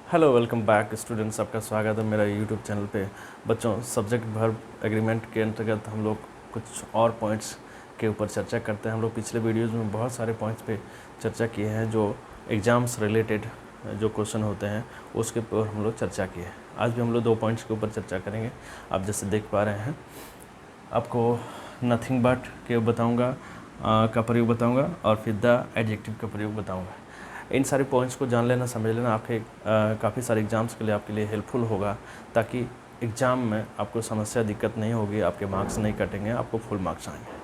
Hello, welcome back students. आपका स्वागत है मेरा यूट्यूब चैनल पे। बच्चों, सब्जेक्ट वर्ब एग्रीमेंट के अंतर्गत हम लोग कुछ और पॉइंट्स के ऊपर चर्चा करते हैं। हम लोग पिछले वीडियोज़ में बहुत सारे पॉइंट्स पे चर्चा किए हैं जो एग्ज़ाम्स रिलेटेड जो क्वेश्चन होते हैं उसके ऊपर हम लोग चर्चा किए हैं। आज भी हम लोग 2 पॉइंट्स के ऊपर चर्चा करेंगे। आप जैसे देख पा रहे हैं, आपको नथिंग बट के बताऊँगा का प्रयोग बताऊँगा और फिर द एडजेक्टिव का प्रयोग बताऊँगा। इन सारे पॉइंट्स को जान लेना, समझ लेना आपके काफ़ी सारे एग्ज़ाम्स के लिए आपके लिए हेल्पफुल होगा, ताकि एग्ज़ाम में आपको समस्या दिक्कत नहीं होगी, आपके मार्क्स नहीं कटेंगे, आपको फुल मार्क्स आएंगे।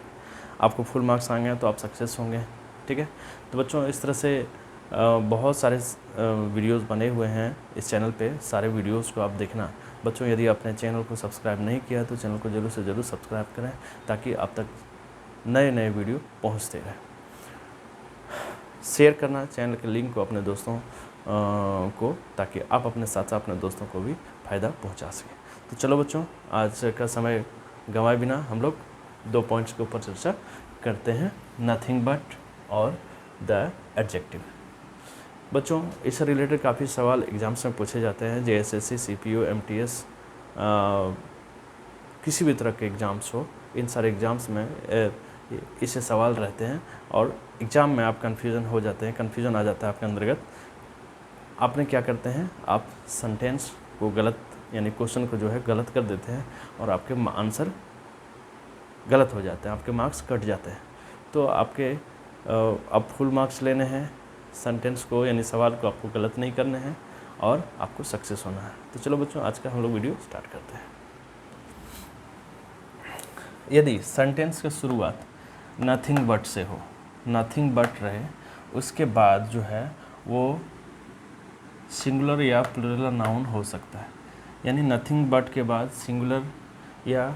आपको फुल मार्क्स आएंगे तो आप सक्सेस होंगे। ठीक है, तो बच्चों इस तरह से बहुत सारे वीडियोस बने हुए हैं इस चैनल पे। सारे वीडियोस को आप देखना। बच्चों, यदि आपने चैनल को सब्सक्राइब नहीं किया तो चैनल को ज़रूर से ज़रूर सब्सक्राइब करें, ताकि आप तक नए नए वीडियो पहुँचते रहें। शेयर करना चैनल के लिंक को अपने दोस्तों को, ताकि आप अपने साथ साथ अपने दोस्तों को भी फ़ायदा पहुंचा सकें। तो चलो बच्चों, आज का समय गंवाए बिना हम लोग 2 पॉइंट्स के ऊपर चर्चा करते हैं, नथिंग बट और द एडजेक्टिव। बच्चों, इससे रिलेटेड काफ़ी सवाल एग्ज़ाम्स में पूछे जाते हैं। JSSC, CPO, MTS, किसी भी तरह के एग्ज़ाम्स हो, इन सारे एग्ज़ाम्स में इससे सवाल रहते हैं और एग्ज़ाम में आप कन्फ्यूज़न हो जाते हैं, कन्फ्यूज़न आ जाता है आपके अंतर्गत। आपने क्या करते हैं, आप सेंटेंस को गलत, यानी क्वेश्चन को जो है गलत कर देते हैं और आपके आंसर गलत हो जाते हैं, आपके मार्क्स कट जाते हैं। तो आपके अब फुल मार्क्स लेने हैं, सेंटेंस को यानी सवाल को आपको गलत नहीं करने हैं और आपको सक्सेस होना है। तो चलो बच्चों, आज का हम लोग वीडियो स्टार्ट करते हैं। यदि सेंटेंस की शुरुआत नथिंग बट से हो, नथिंग बट रहे, उसके बाद जो है वो सिंगुलर या प्लूरल नाउन हो सकता है। यानी नथिंग बट के बाद सिंगुलर या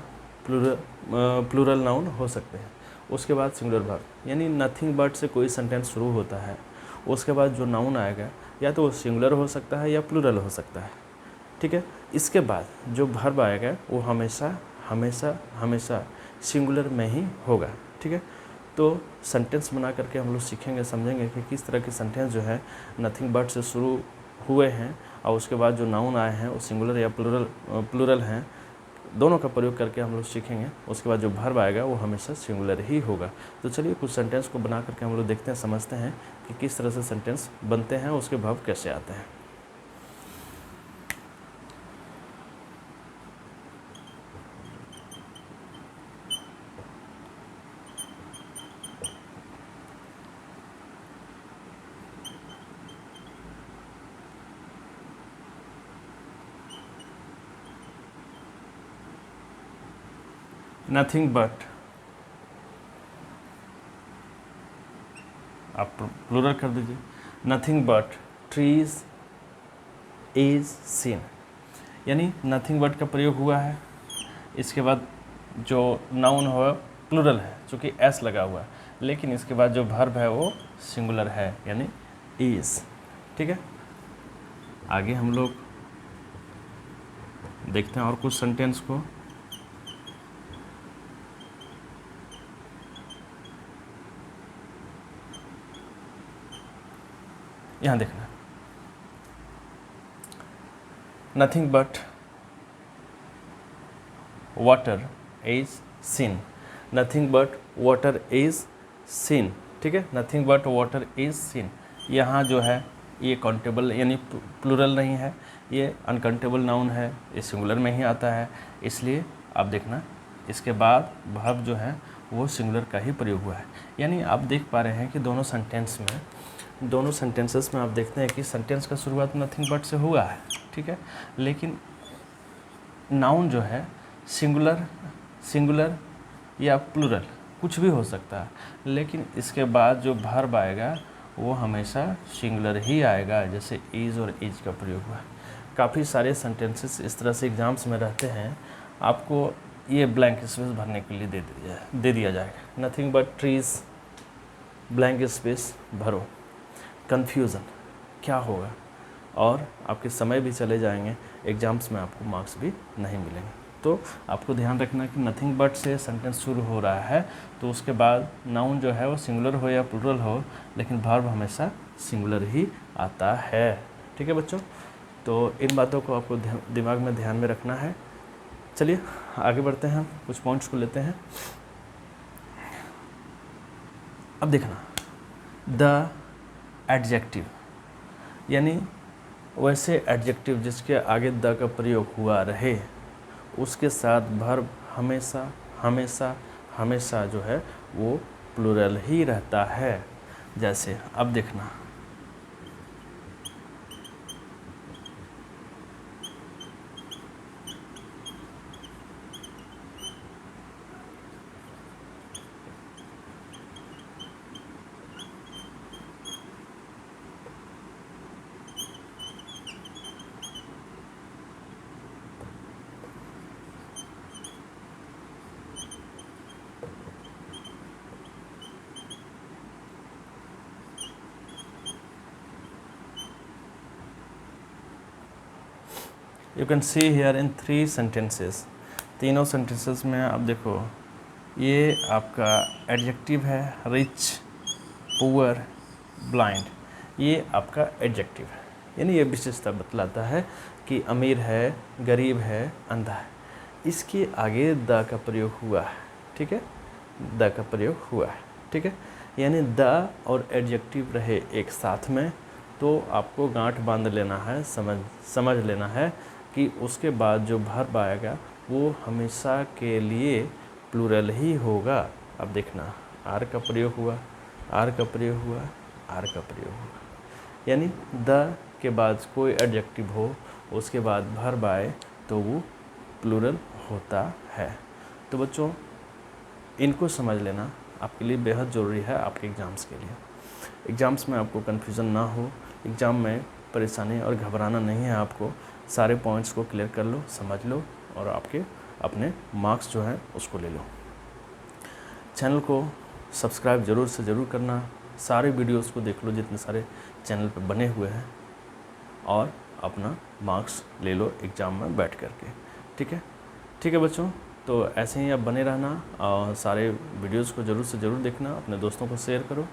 प्लूरल नाउन हो सकते हैं। उसके बाद सिंगुलर वर्ब, यानी नथिंग बट से कोई सेंटेंस शुरू होता है, उसके बाद जो नाउन आएगा या तो वो सिंगुलर हो सकता है या प्लूरल हो सकता है। ठीक है, इसके बाद जो वर्ब आएगा वो हमेशा हमेशा हमेशा सिंगुलर में ही होगा। ठीक है, तो सेंटेंस बना करके हम लोग सीखेंगे, समझेंगे कि किस तरह के सेंटेंस जो है नथिंग बट से शुरू हुए हैं और उसके बाद जो नाउन आए हैं वो सिंगुलर या प्लूरल हैं, दोनों का प्रयोग करके हम लोग सीखेंगे। उसके बाद जो वर्ब आएगा वो हमेशा सिंगुलर ही होगा। तो चलिए कुछ सेंटेंस को बना करके हम लोग देखते हैं, समझते हैं कि किस तरह से सेंटेंस बनते हैं, उसके वर्ब कैसे आते हैं। नथिंग बट, आप प्लूरल कर दीजिए, nothing but trees is seen. यानी नथिंग बट का प्रयोग हुआ है, इसके बाद जो नाउन हो प्लूरल है, चूँकि एस लगा हुआ है, लेकिन इसके बाद जो वर्ब है वो सिंगुलर है, यानी इज। ठीक है, आगे हम लोग देखते हैं और कुछ सेंटेंस को। यहाँ देखना, nothing but water is seen, nothing but water is seen. ठीक है, nothing but water is seen, यहाँ जो है ये काउंटेबल यानी प्लूरल नहीं है, ये अनकाउंटेबल नाउन है, ये सिंगुलर में ही आता है। इसलिए आप देखना, इसके बाद वर्ब जो है वो सिंगुलर का ही प्रयोग हुआ है। यानी आप देख पा रहे हैं कि दोनों सेंटेंसेस में आप देखते हैं कि सेंटेंस का शुरुआत नथिंग बट से हुआ है। ठीक है, लेकिन नाउन जो है सिंगुलर या प्लूरल कुछ भी हो सकता है, लेकिन इसके बाद जो वर्ब आएगा वो हमेशा सिंगुलर ही आएगा, जैसे इज़ और इज का प्रयोग हुआ है। काफ़ी सारे सेंटेंसेस इस तरह से एग्ज़ाम्स में रहते हैं, आपको ये ब्लैंक स्पेस भरने के लिए दे दिया जाएगा। Nothing but trees, blank space भरो, कन्फ्यूज़न क्या होगा, और आपके समय भी चले जाएंगे, एग्ज़ाम्स में आपको मार्क्स भी नहीं मिलेंगे। तो आपको ध्यान रखना कि नथिंग बट से सेंटेंस शुरू हो रहा है तो उसके बाद नाउन जो है वो सिंगुलर हो या प्लूरल हो, लेकिन वर्ब हमेशा सिंगुलर ही आता है। ठीक है बच्चों, तो इन बातों को आपको दिमाग में ध्यान में रखना है। चलिए आगे बढ़ते हैं, कुछ पॉइंट्स को लेते हैं। अब देखना, द एडजेक्टिव, यानी वैसे एडजेक्टिव जिसके आगे द का प्रयोग हुआ रहे, उसके साथ वर्ब हमेशा हमेशा हमेशा जो है वो प्लूरल ही रहता है। जैसे अब देखना, you can see here in 3 sentences, तीनों सेंटेंसेस में आप देखो, ये आपका एडजेक्टिव है, रिच, पुअर, ब्लाइंड, ये आपका एडजेक्टिव है, यानी ये विशेषता बतलाता है कि अमीर है, गरीब है, अंधा है। इसके आगे द का प्रयोग हुआ है, ठीक है, द का प्रयोग हुआ है, ठीक है, यानी द और एडजेक्टिव रहे एक साथ में, तो आपको गांठ बांध लेना है, समझ लेना है कि उसके बाद जो वर्ब आएगा वो हमेशा के लिए प्लूरल ही होगा। अब देखना, आर का प्रयोग हुआ, आर का प्रयोग हुआ, आर का प्रयोग हुआ, यानी द के बाद कोई एडजेक्टिव हो, उसके बाद वर्ब आए तो वो प्लूरल होता है। तो बच्चों इनको समझ लेना आपके लिए बेहद ज़रूरी है, आपके एग्ज़ाम्स के लिए। एग्ज़ाम्स में आपको कन्फ्यूज़न ना हो, एग्ज़ाम में परेशानी और घबराना नहीं है आपको। सारे पॉइंट्स को क्लियर कर लो, समझ लो और आपके अपने मार्क्स जो हैं उसको ले लो। चैनल को सब्सक्राइब ज़रूर से ज़रूर करना, सारे वीडियोस को देख लो जितने सारे चैनल पे बने हुए हैं, और अपना मार्क्स ले लो एग्ज़ाम में बैठ कर के, ठीक है। ठीक है बच्चों, तो ऐसे ही आप बने रहना और सारे वीडियोस को ज़रूर से ज़रूर देखना, अपने दोस्तों को शेयर करो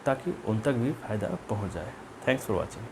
ताकि उन तक भी फ़ायदा पहुंच जाए। Thanks for watching.